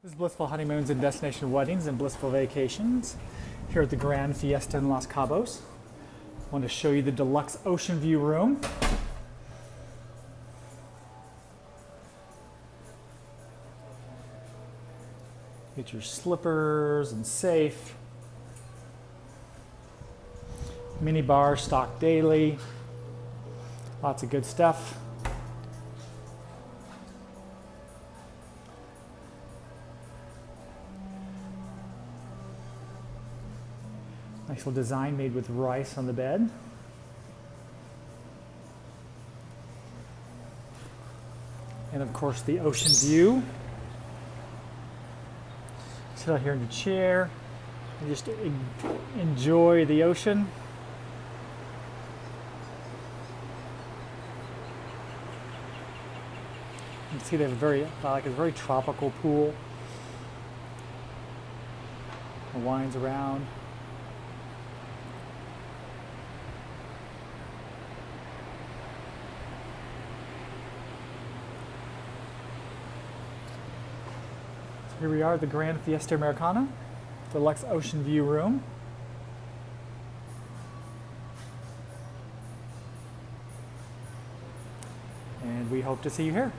This is Blissful Honeymoons and Destination Weddings and Blissful Vacations here at the Grand Fiesta in Los Cabos. I want to show you the deluxe ocean view room. Get your slippers and safe. Mini bar stocked daily. Lots of good stuff. Nice little design made with rice on the bed. And of course the ocean view. Sit out here in the chair and just enjoy the ocean. You can see they have a very tropical pool. It winds around. Here we are at the Grand Fiesta Americana, Deluxe Ocean View Room. And we hope to see you here.